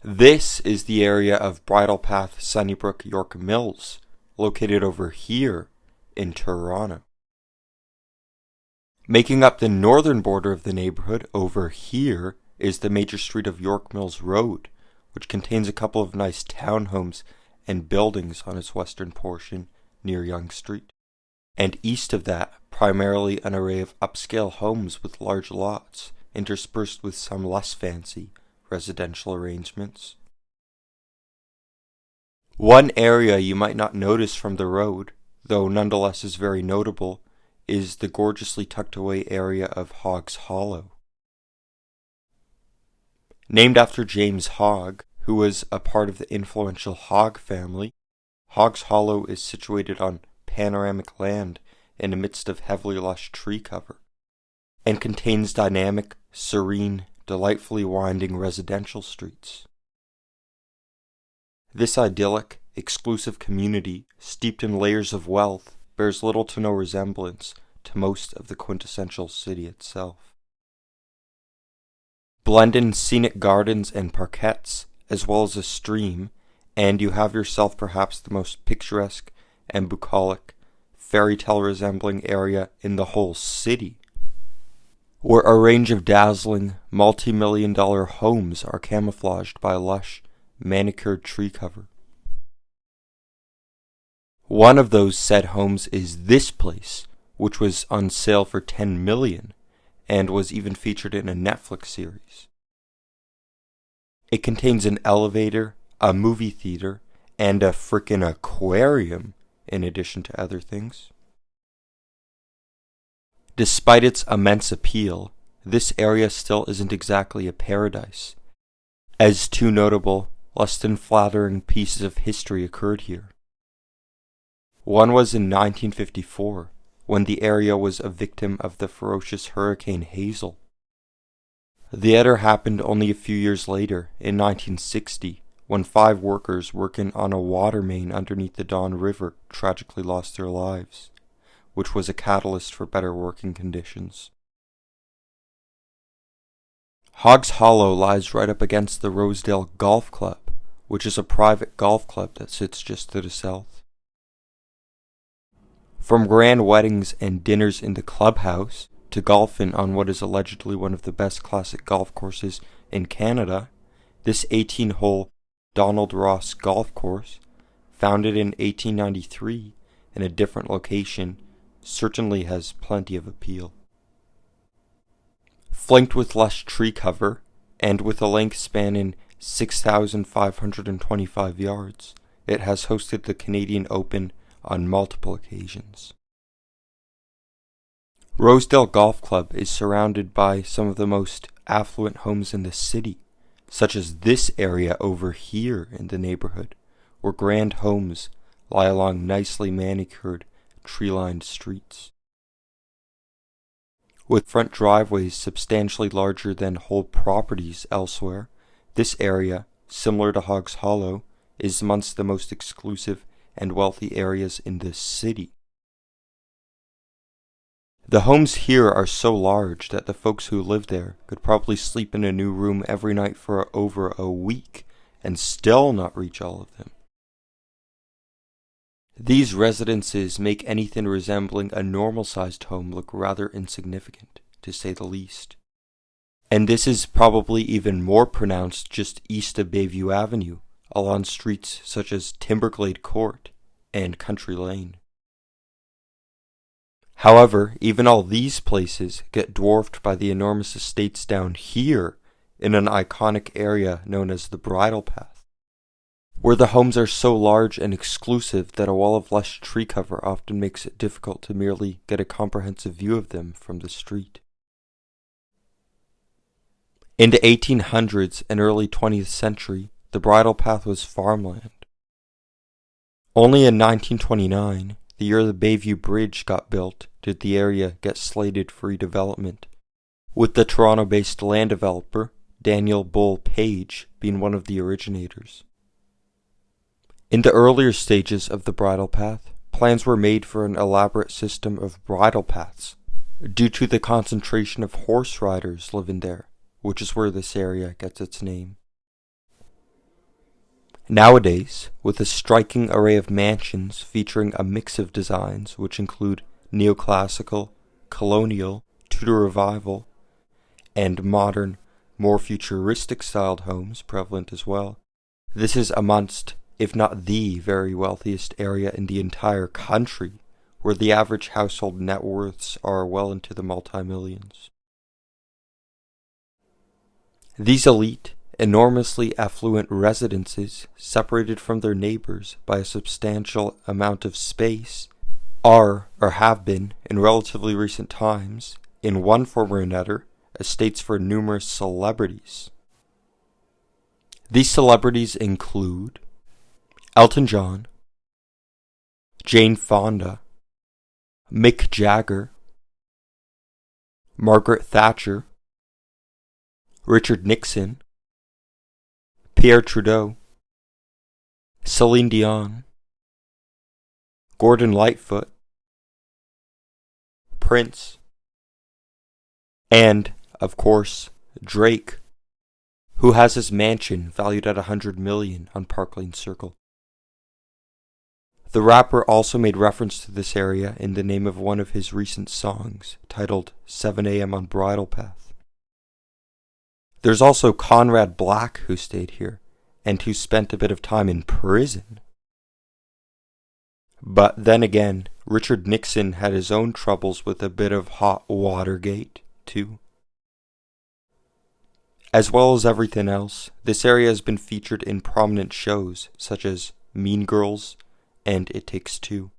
This is the area of Bridle Path-Sunnybrook-York Mills, located over here in Toronto. Making up the northern border of the neighborhood over here is the major street of York Mills Road, which contains a couple of nice townhomes and buildings on its western portion near Yonge Street. And east of that, primarily an array of upscale homes with large lots, interspersed with some less fancy residential arrangements. One area you might not notice from the road, though nonetheless is very notable, is the gorgeously tucked away area of Hoggs Hollow. Named after James Hogg, who was a part of the influential Hogg family, Hoggs Hollow is situated on panoramic land in the midst of heavily lush tree cover, and contains dynamic, serene, delightfully winding residential streets. This idyllic, exclusive community, steeped in layers of wealth, bears little to no resemblance to most of the quintessential city itself. Glendon scenic gardens and parquets, as well as a stream, and you have yourself perhaps the most picturesque and bucolic, fairy tale resembling area in the whole city, where a range of dazzling, multi-million-dollar homes are camouflaged by lush, manicured tree cover. One of those said homes is this place, which was on sale for $10 million, and was even featured in a Netflix series. It contains an elevator, a movie theater, and a frickin' aquarium, in addition to other things. Despite its immense appeal, this area still isn't exactly a paradise, as two notable, less than flattering pieces of history occurred here. One was in 1954, when the area was a victim of the ferocious Hurricane Hazel. The other happened only a few years later, in 1960, when 5 workers working on a water main underneath the Don River tragically lost their lives, which was a catalyst for better working conditions. Hoggs Hollow lies right up against the Rosedale Golf Club, which is a private golf club that sits just to the south. From grand weddings and dinners in the clubhouse, to golfing on what is allegedly one of the best classic golf courses in Canada, this 18-hole Donald Ross golf course, founded in 1893 in a different location, certainly has plenty of appeal. Flanked with lush tree cover, and with a length spanning 6,525 yards, it has hosted the Canadian Open on multiple occasions. Rosedale Golf Club is surrounded by some of the most affluent homes in the city, such as this area over here in the neighborhood, where grand homes lie along nicely manicured, tree-lined streets. With front driveways substantially larger than whole properties elsewhere, this area, similar to Hoggs Hollow, is amongst the most exclusive and wealthy areas in the city. The homes here are so large that the folks who live there could probably sleep in a new room every night for over a week and still not reach all of them. These residences make anything resembling a normal-sized home look rather insignificant, to say the least. And this is probably even more pronounced just east of Bayview Avenue, along streets such as Timberglade Court and Country Lane. However, even all these places get dwarfed by the enormous estates down here in an iconic area known as the Bridle Path, where the homes are so large and exclusive that a wall of lush tree cover often makes it difficult to merely get a comprehensive view of them from the street. In the 1800s and early 20th century, the Bridle Path was farmland. Only in 1929, the year the Bayview Bridge got built, did the area get slated for redevelopment, with the Toronto-based land developer Daniel Bull Page being one of the originators. In the earlier stages of the Bridle Path, plans were made for an elaborate system of bridle paths, due to the concentration of horse riders living there, which is where this area gets its name. Nowadays, with a striking array of mansions featuring a mix of designs which include neoclassical, colonial, Tudor revival, and modern, more futuristic styled homes prevalent as well, this is amongst, if not the very wealthiest area in the entire country, where the average household net worths are well into the multi-millions. These elite, enormously affluent residences, separated from their neighbors by a substantial amount of space, are, or have been, in relatively recent times, in one form or another, estates for numerous celebrities. These celebrities include Elton John, Jane Fonda, Mick Jagger, Margaret Thatcher, Richard Nixon, Pierre Trudeau, Celine Dion, Gordon Lightfoot, Prince, and, of course, Drake, who has his mansion valued at $100 million on Park Lane Circle. The rapper also made reference to this area in the name of one of his recent songs, titled 7 a.m. on Bridle Path. There's also Conrad Black, who stayed here, and who spent a bit of time in prison. But then again, Richard Nixon had his own troubles with a bit of hot Watergate, too. As well as everything else, this area has been featured in prominent shows such as Mean Girls and It Takes Two.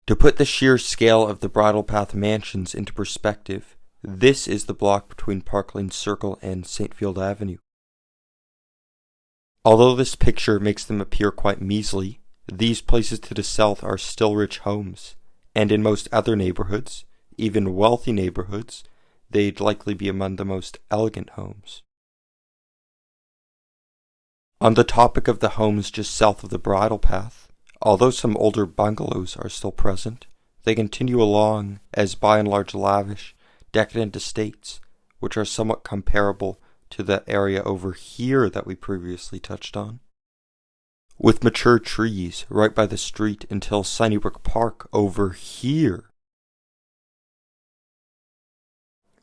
To put the sheer scale of the Bridle Path mansions into perspective, this is the block between Park Lane Circle and St. Field Avenue. Although this picture makes them appear quite measly, these places to the south are still rich homes, and in most other neighborhoods, even wealthy neighborhoods, they'd likely be among the most elegant homes. On the topic of the homes just south of the Bridle Path, although some older bungalows are still present, they continue along as by and large lavish, decadent estates, which are somewhat comparable to the area over here that we previously touched on, with mature trees right by the street until Sunnybrook Park over here.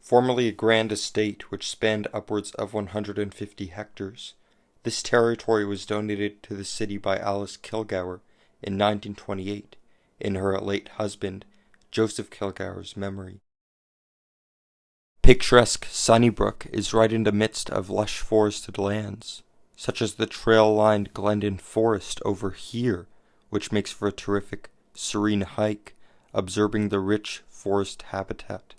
Formerly a grand estate which spanned upwards of 150 hectares, this territory was donated to the city by Alice Kilgour in 1928 in her late husband, Joseph Kilgour's memory. Picturesque Sunnybrook is right in the midst of lush forested lands, such as the trail-lined Glendon forest over here, which makes for a terrific, serene hike, observing the rich forest habitat.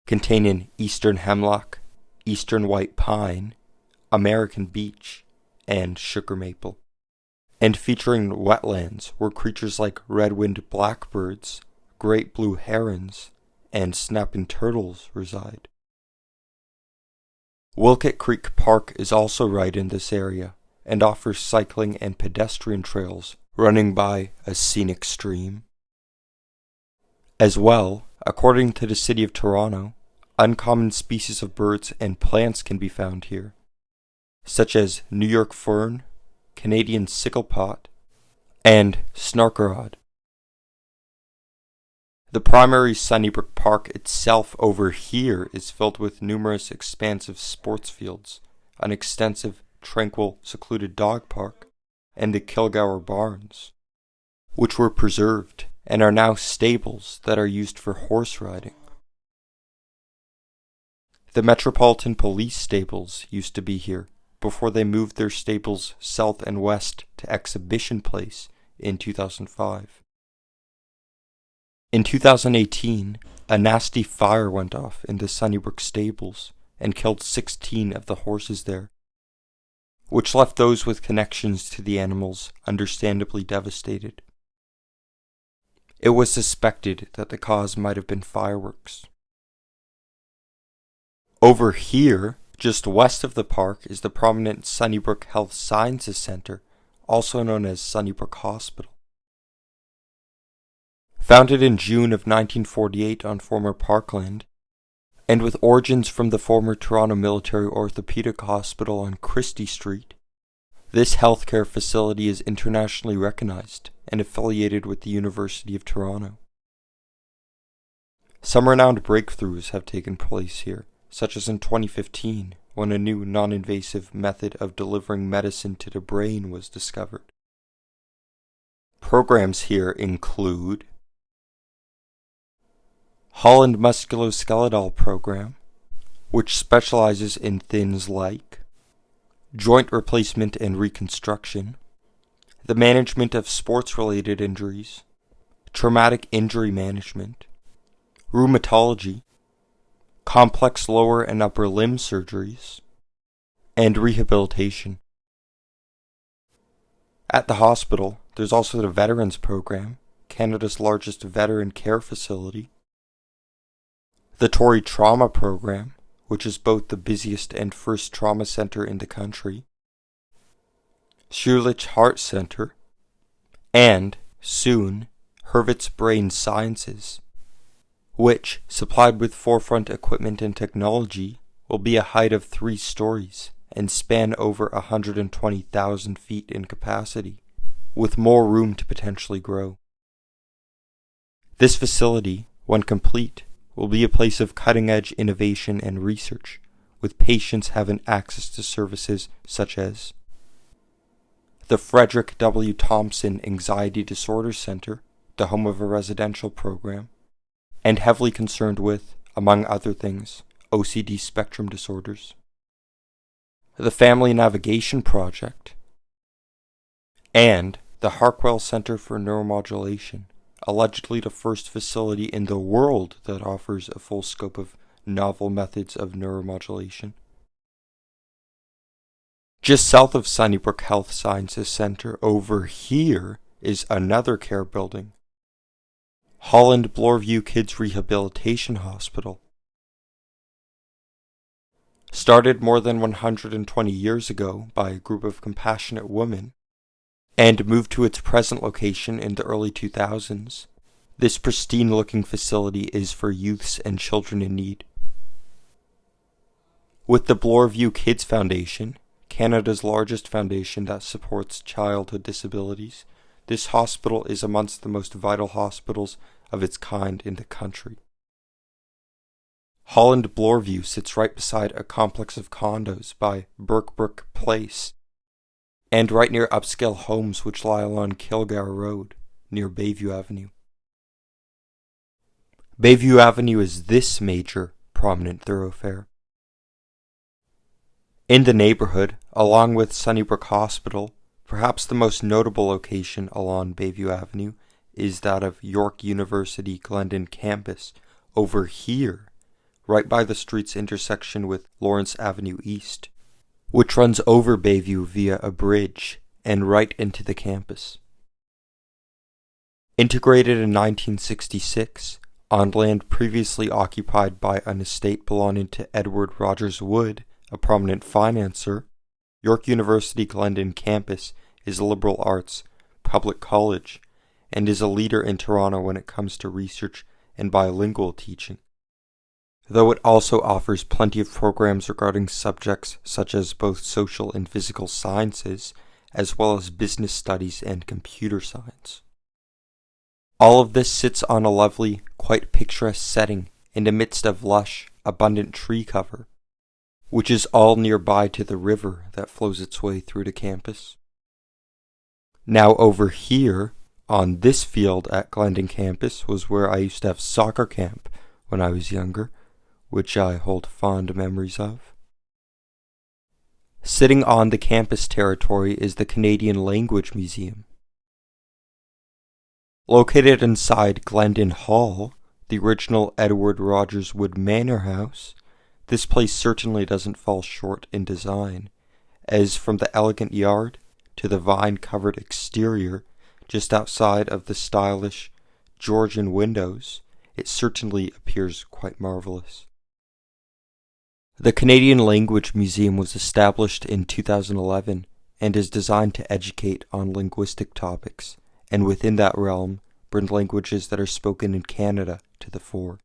Containing eastern hemlock, eastern white pine, American beech, and sugar maple, and featuring wetlands where creatures like red-winged blackbirds, great blue herons, and snapping turtles reside. Wilkett Creek Park is also right in this area, and offers cycling and pedestrian trails running by a scenic stream. As well, according to the City of Toronto, uncommon species of birds and plants can be found here, such as New York fern, Canadian sicklepot, and snarkerod. The primary Sunnybrook Park itself over here is filled with numerous expansive sports fields, an extensive, tranquil, secluded dog park, and the Kilgour Barns, which were preserved and are now stables that are used for horse riding. The Metropolitan Police stables used to be here before they moved their stables south and west to Exhibition Place in 2005. In 2018, a nasty fire went off in the Sunnybrook stables and killed 16 of the horses there, which left those with connections to the animals understandably devastated. It was suspected that the cause might have been fireworks. Over here, just west of the park, is the prominent Sunnybrook Health Sciences Center, also known as Sunnybrook Hospital. Founded in June of 1948 on former parkland, and with origins from the former Toronto Military Orthopedic Hospital on Christie Street, this healthcare facility is internationally recognized and affiliated with the University of Toronto. Some renowned breakthroughs have taken place here, such as in 2015, when a new non-invasive method of delivering medicine to the brain was discovered. Programs here include Holland Musculoskeletal Program, which specializes in things like joint replacement and reconstruction, the management of sports-related injuries, traumatic injury management, rheumatology, complex lower and upper limb surgeries, and rehabilitation. At the hospital, there's also the Veterans Program, Canada's largest veteran care facility, the Torrey Trauma Program, which is both the busiest and first trauma center in the country, Schulich Heart Center, and, soon, Hurwitz Brain Sciences, which, supplied with forefront equipment and technology, will be a height of 3 stories and span over 120,000 feet in capacity, with more room to potentially grow. This facility, when complete, will be a place of cutting-edge innovation and research, with patients having access to services such as the Frederick W. Thompson Anxiety Disorder Center, the home of a residential program, and heavily concerned with, among other things, OCD spectrum disorders, the Family Navigation Project, and the Harkwell Center for Neuromodulation, allegedly the first facility in the world that offers a full scope of novel methods of neuromodulation. Just south of Sunnybrook Health Sciences Center over here is another care building, Holland Bloorview Kids Rehabilitation Hospital. Started more than 120 years ago by a group of compassionate women, and moved to its present location in the early 2000s, this pristine-looking facility is for youths and children in need. With the Bloorview Kids Foundation, Canada's largest foundation that supports childhood disabilities, this hospital is amongst the most vital hospitals of its kind in the country. Holland Bloorview sits right beside a complex of condos by Birkbrook Place, and right near upscale homes which lie along Kilgar Road, near Bayview Avenue. Bayview Avenue is this major, prominent thoroughfare. In the neighborhood, along with Sunnybrook Hospital, perhaps the most notable location along Bayview Avenue is that of York University Glendon campus, over here, right by the street's intersection with Lawrence Avenue East, which runs over Bayview via a bridge and right into the campus. Integrated in 1966, on land previously occupied by an estate belonging to Edward Rogers Wood, a prominent financier, York University Glendon campus is a liberal arts public college and is a leader in Toronto when it comes to research and bilingual teaching, though it also offers plenty of programs regarding subjects such as both social and physical sciences, as well as business studies and computer science. All of this sits on a lovely, quite picturesque setting in the midst of lush, abundant tree cover, which is all nearby to the river that flows its way through the campus. Now over here, on this field at Glendon campus, was where I used to have soccer camp when I was younger, which I hold fond memories of. Sitting on the campus territory is the Canadian Language Museum. Located inside Glendon Hall, the original Edward Rogers Wood Manor House, this place certainly doesn't fall short in design, as from the elegant yard to the vine-covered exterior just outside of the stylish Georgian windows, it certainly appears quite marvelous. The Canadian Language Museum was established in 2011 and is designed to educate on linguistic topics, and within that realm, bring languages that are spoken in Canada to the fore.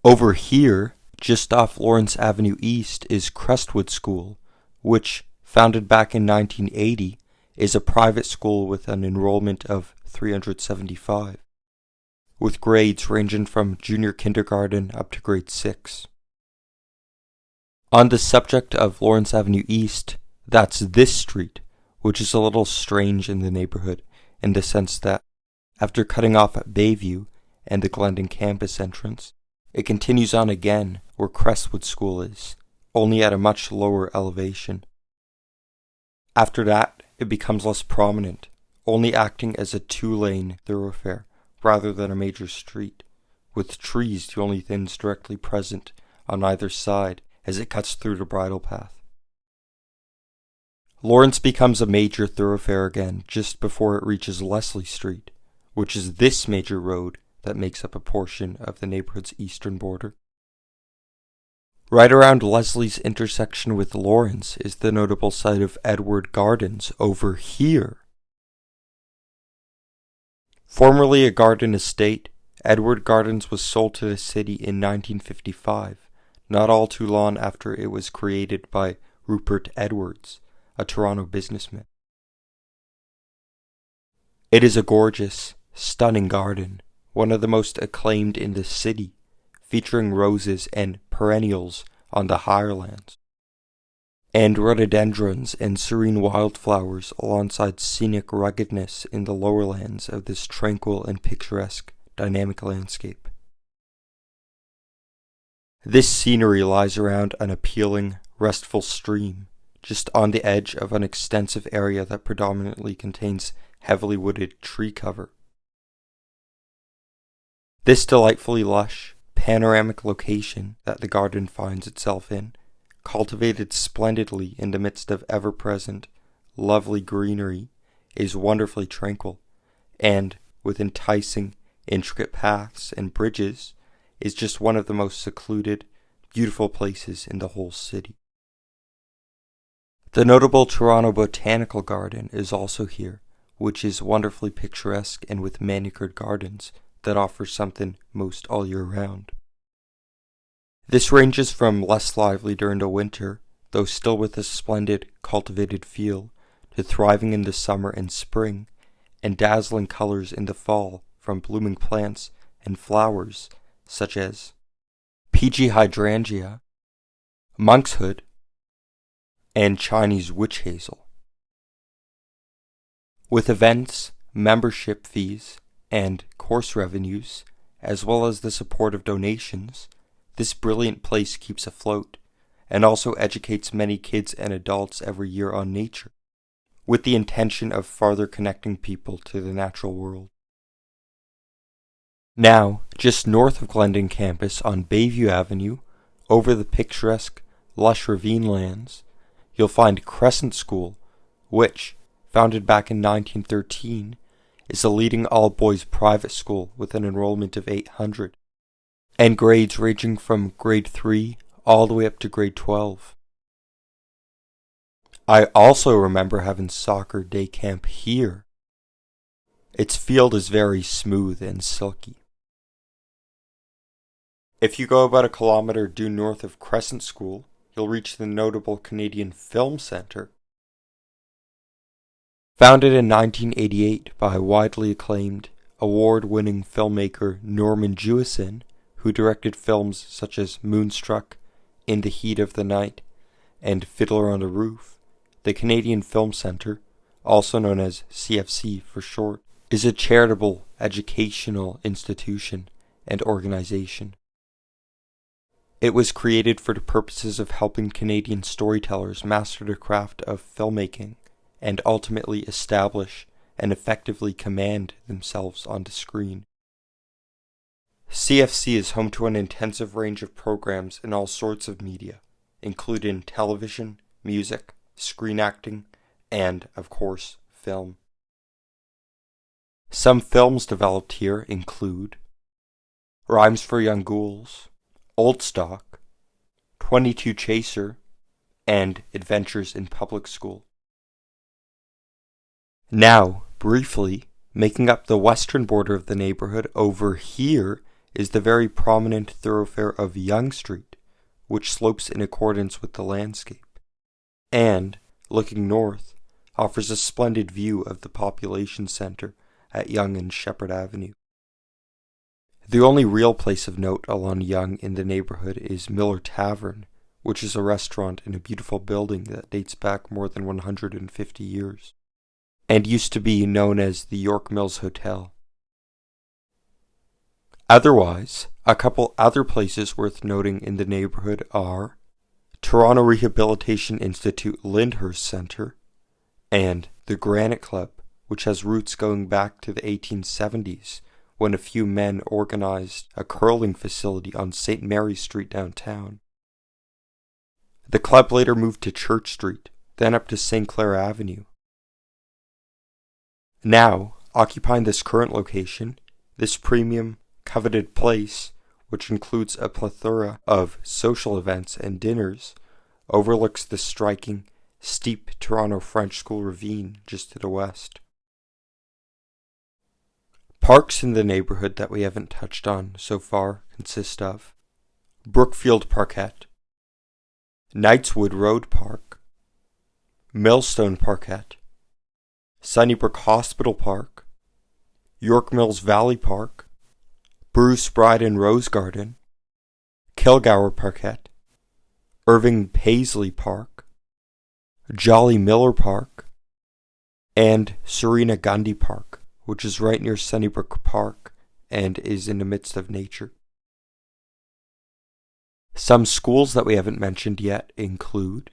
Over here, just off Lawrence Avenue East, is Crestwood School, which, founded back in 1980, is a private school with an enrollment of 375, with grades ranging from junior kindergarten up to grade 6. On the subject of Lawrence Avenue East, that's this street, which is a little strange in the neighborhood in the sense that, after cutting off at Bayview and the Glendon campus entrance, it continues on again where Crestwood School is, only at a much lower elevation. After that, it becomes less prominent, only acting as a 2-lane thoroughfare rather than a major street, with trees the only things directly present on either side as it cuts through the Bridle Path. Lawrence becomes a major thoroughfare again just before it reaches Leslie Street, which is this major road that makes up a portion of the neighborhood's eastern border. Right around Leslie's intersection with Lawrence is the notable site of Edward Gardens over here. Formerly a garden estate, Edward Gardens was sold to the city in 1955, not all too long after it was created by Rupert Edwards, a Toronto businessman. It is a gorgeous, stunning garden, one of the most acclaimed in the city, featuring roses and perennials on the higher lands, and rhododendrons and serene wildflowers alongside scenic ruggedness in the lower lands of this tranquil and picturesque dynamic landscape. This scenery lies around an appealing, restful stream, just on the edge of an extensive area that predominantly contains heavily wooded tree cover. This delightfully lush, panoramic location that the garden finds itself in, cultivated splendidly in the midst of ever-present, lovely greenery, is wonderfully tranquil, and, with enticing, intricate paths and bridges, is just one of the most secluded, beautiful places in the whole city. The notable Toronto Botanical Garden is also here, which is wonderfully picturesque and with manicured gardens that offer something most all year round. This ranges from less lively during the winter, though still with a splendid, cultivated feel, to thriving in the summer and spring, and dazzling colors in the fall from blooming plants and flowers such as PG hydrangea, monkshood, and Chinese witch hazel. With events, membership fees, and course revenues, as well as the support of donations, this brilliant place keeps afloat, and also educates many kids and adults every year on nature, with the intention of farther connecting people to the natural world. Now, just north of Glendon campus on Bayview Avenue, over the picturesque, lush ravine lands, you'll find Crescent School, which, founded back in 1913, is a leading all-boys private school with an enrollment of 800, and grades ranging from grade 3 all the way up to grade 12. I also remember having soccer day camp here. Its field is very smooth and silky. If you go about a kilometer due north of Crescent School, you'll reach the notable Canadian Film Centre. Founded in 1988 by widely acclaimed, award-winning filmmaker Norman Jewison, who directed films such as Moonstruck, In the Heat of the Night, and Fiddler on the Roof, the Canadian Film Centre, also known as CFC for short, is a charitable educational institution and organization. It was created for the purposes of helping Canadian storytellers master the craft of filmmaking and ultimately establish and effectively command themselves on the screen. CFC is home to an intensive range of programs in all sorts of media, including television, music, screen acting, and, of course, film. Some films developed here include Rhymes for Young Ghouls, Old Stock, 22 Chaser, and Adventures in Public School. Now, briefly, making up the western border of the neighborhood over here is the very prominent thoroughfare of Yonge Street, which slopes in accordance with the landscape, and, looking north, offers a splendid view of the population centre at Yonge and Shepherd Avenue. The only real place of note along Yonge in the neighbourhood is Miller Tavern, which is a restaurant in a beautiful building that dates back more than 150 years, and used to be known as the York Mills Hotel. Otherwise, a couple other places worth noting in the neighbourhood are Toronto Rehabilitation Institute Lyndhurst Centre and the Granite Club, which has roots going back to the 1870s when a few men organized a curling facility on St. Mary Street downtown. The club later moved to Church Street, then up to St. Clair Avenue. Now, occupying this current location, this premium, coveted place, which includes a plethora of social events and dinners, overlooks the striking, steep Toronto French School ravine just to the west. Parks in the neighbourhood that we haven't touched on so far consist of Brookfield Parkette, Knightswood Road Park, Millstone Parkette, Sunnybrook Hospital Park, York Mills Valley Park, Bruce Bride and Rose Garden, Kilgour Parkette, Irving Paisley Park, Jolly Miller Park, and Serena Gundy Park, which is right near Sunnybrook Park and is in the midst of nature. Some schools that we haven't mentioned yet include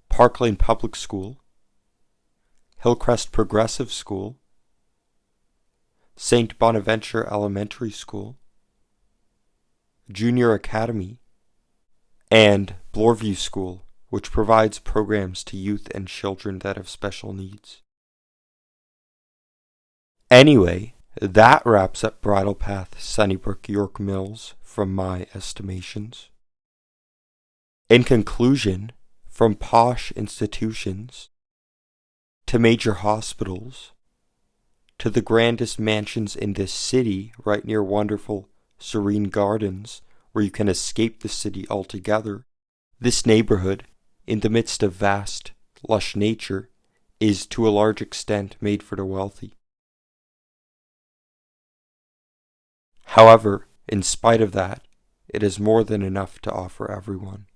Park Lane Public School, Hillcrest Progressive School, St. Bonaventure Elementary School, Junior Academy, and Bloorview School, which provides programs to youth and children that have special needs. Anyway, that wraps up Bridle Path-Sunnybrook-York Mills from my estimations. In conclusion, from posh institutions to major hospitals to the grandest mansions in this city right near wonderful, serene gardens where you can escape the city altogether, this neighborhood, in the midst of vast, lush nature, is to a large extent made for the wealthy. However, in spite of that, it is more than enough to offer everyone.